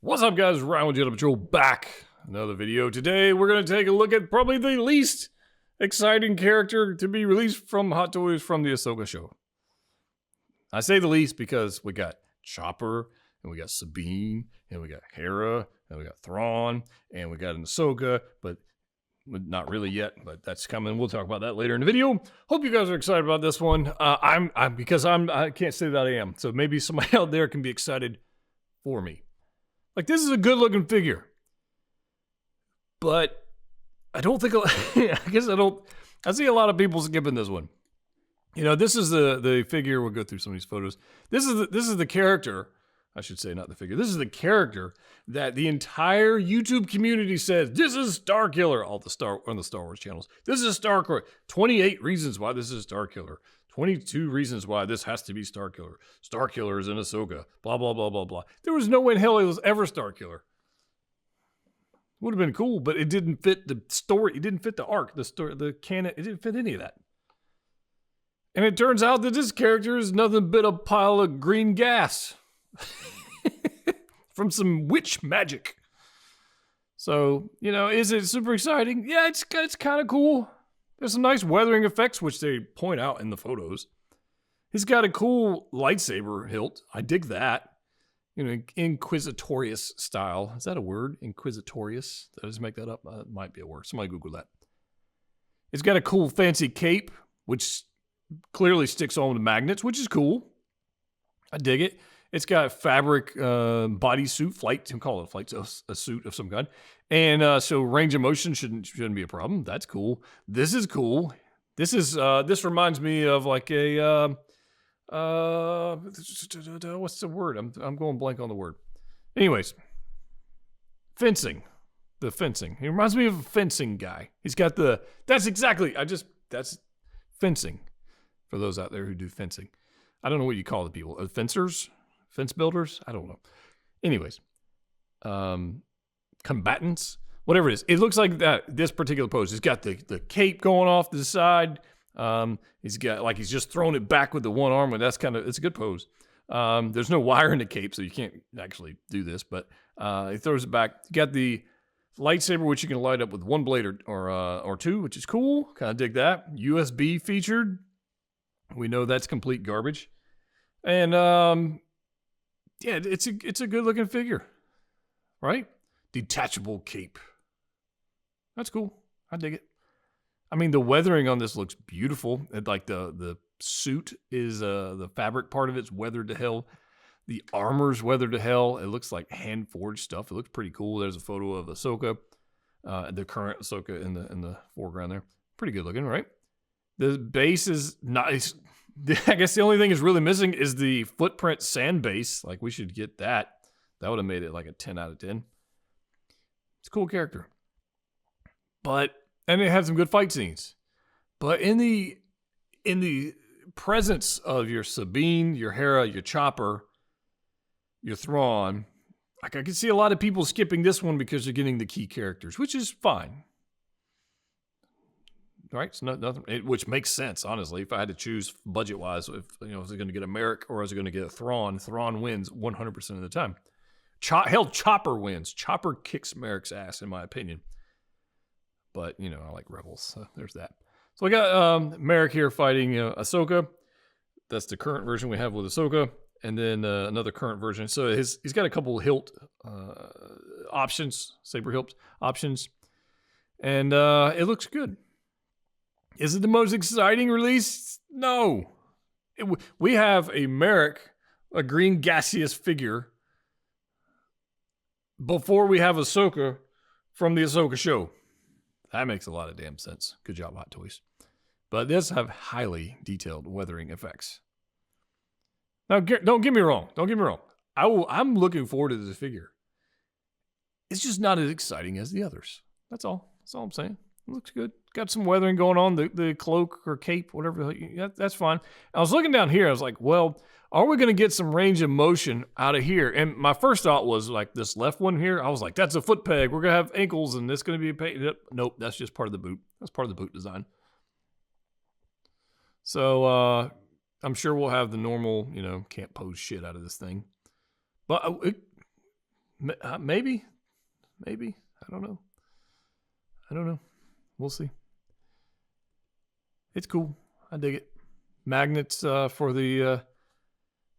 What's up, guys? Ryan with Jedi Patrol back. Another video. Today, we're going to take a look at probably the least exciting character to be released from Hot Toys from the Ahsoka show. I say the least because we got Chopper, and we got Sabine, and we got Hera, and we got Thrawn, and we got an Ahsoka, but not really yet, but that's coming. We'll talk about that later in the video. Hope you guys are excited about this one. I can't say that I am. So maybe somebody out there can be excited for me. Like, this is a good looking figure, but I don't think, I see a lot of people skipping this one. You know, this is the figure. We'll go through some of these photos. This is the character, I should say, not the figure. This is the character that the entire YouTube community says, this is Starkiller, on the Star Wars channels. This is Starkiller. 28 reasons why this is Starkiller. 22 reasons why this has to be Starkiller. Starkiller is in Ahsoka. Blah, blah, blah, blah, blah. There was no way in hell it was ever Starkiller. Would have been cool, but it didn't fit the story. It didn't fit the arc, the story, the canon. It didn't fit any of that. And it turns out that this character is nothing but a pile of green gas from some witch magic. So, you know, is it super exciting? Yeah, it's kind of cool. There's some nice weathering effects, which they point out in the photos. He's got a cool lightsaber hilt. I dig that. You know, inquisitorious style. Is that a word? Inquisitorious? Did I just make that up? It might be a word. Somebody Google that. It's got a cool fancy cape, which clearly sticks on with magnets, which is cool. I dig it. It's got fabric bodysuit, flight. You can call it a flight, a suit of some kind. And so range of motion shouldn't be a problem. That's cool. This is cool. This reminds me of like a what's the word? I'm going blank on the word. Anyways, fencing. The fencing. He reminds me of a fencing guy. He's got that's fencing. For those out there who do fencing. I don't know what you call the people. Fencers? Fence builders? I don't know. Anyways. Combatants? Whatever it is. It looks like this particular pose. He's got the cape going off to the side. He's just throwing it back with the one arm. And it's a good pose. There's no wire in the cape, so you can't actually do this. But he throws it back. You got the lightsaber, which you can light up with one blade or two, which is cool. Kind of dig that. USB featured. We know that's complete garbage. And yeah, it's a good looking figure. Right? Detachable cape. That's cool. I dig it. I mean, the weathering on this looks beautiful. Like the suit is the fabric part of it's weathered to hell. The armor's weathered to hell. It looks like hand forged stuff. It looks pretty cool. There's a photo of Ahsoka, the current Ahsoka in the foreground there. Pretty good looking, right? The base is nice. I guess the only thing is really missing is the footprint sand base. Like, we should get that. That would have made it like a 10 out of 10. It's a cool character. And it had some good fight scenes. But in the presence of your Sabine, your Hera, your Chopper, your Thrawn, like, I can see a lot of people skipping this one because they're getting the key characters, which is fine. Right? It's nothing, which makes sense, honestly. If I had to choose budget-wise, was I going to get a Marrok or was I going to get a Thrawn? Thrawn wins 100% of the time. Chopper wins. Chopper kicks Marrok's ass, in my opinion. But, I like Rebels, so there's that. So we got Marrok here fighting Ahsoka. That's the current version we have with Ahsoka. And then another current version. So he's got a couple hilt options, saber hilt options. And it looks good. Is it the most exciting release? No. We have a Marrok, a green gaseous figure, before we have Ahsoka from the Ahsoka show. That makes a lot of damn sense. Good job, Hot Toys. But this have highly detailed weathering effects. Now, don't get me wrong. Don't get me wrong. I'm looking forward to this figure. It's just not as exciting as the others. That's all. That's all I'm saying. It looks good. Got some weathering going on. The cloak or cape, whatever. That's fine. I was looking down here. I was like, well, are we going to get some range of motion out of here? And my first thought was like this left one here. I was like, that's a foot peg. We're going to have ankles and this going to be a peg. Nope, that's just part of the boot. That's part of the boot design. So I'm sure we'll have the normal, can't pose shit out of this thing. But Maybe. I don't know. We'll see. It's cool. I dig it. Magnets for the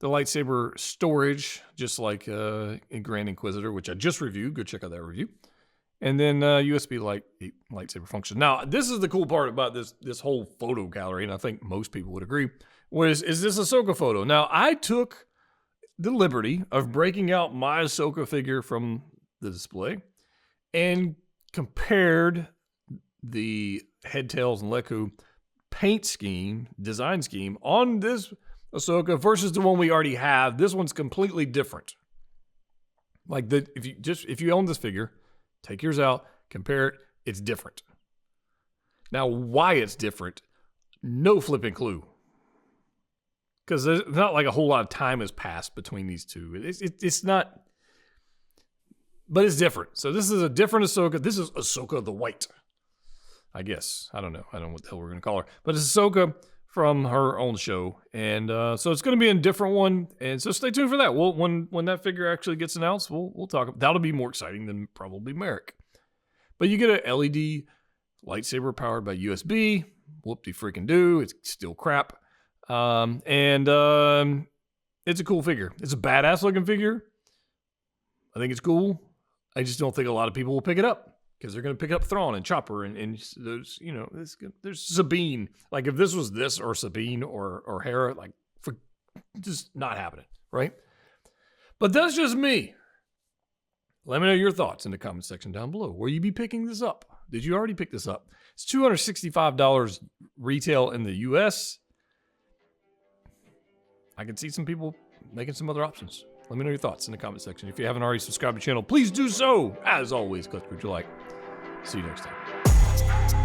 lightsaber storage, just like in Grand Inquisitor, which I just reviewed. Go check out that review. And then USB lightsaber function. Now, this is the cool part about this whole photo gallery, and I think most people would agree, is this Ahsoka photo. Now, I took the liberty of breaking out my Ahsoka figure from the display and compared the head, tails, and Leku paint scheme, design scheme on this Ahsoka versus the one we already have. This one's completely different. Like, if you own this figure, take yours out, compare it, it's different. Now, why it's different, no flipping clue. Because there's not like a whole lot of time has passed between these two. It's not, but it's different. So this is a different Ahsoka. This is Ahsoka the White, I guess. I don't know what the hell we're going to call her. But it's Ahsoka from her own show. And so it's going to be a different one. And so stay tuned for that. When that figure actually gets announced, we'll talk. That'll be more exciting than probably Marrok. But you get an LED lightsaber powered by USB. Whoop-de-freaking-do. It's still crap. It's a cool figure. It's a badass looking figure. I think it's cool. I just don't think a lot of people will pick it up because they're going to pick up Thrawn and Chopper and those, there's Sabine. Like if this was this or Sabine or Hera, like just not happening, right? But that's just me. Let me know your thoughts in the comment section down below. Will you be picking this up? Did you already pick this up? It's $265 retail in the US. I can see some people making some other options. Let me know your thoughts in the comment section. If you haven't already subscribed to the channel, please do so. As always, click what you like. See you next time.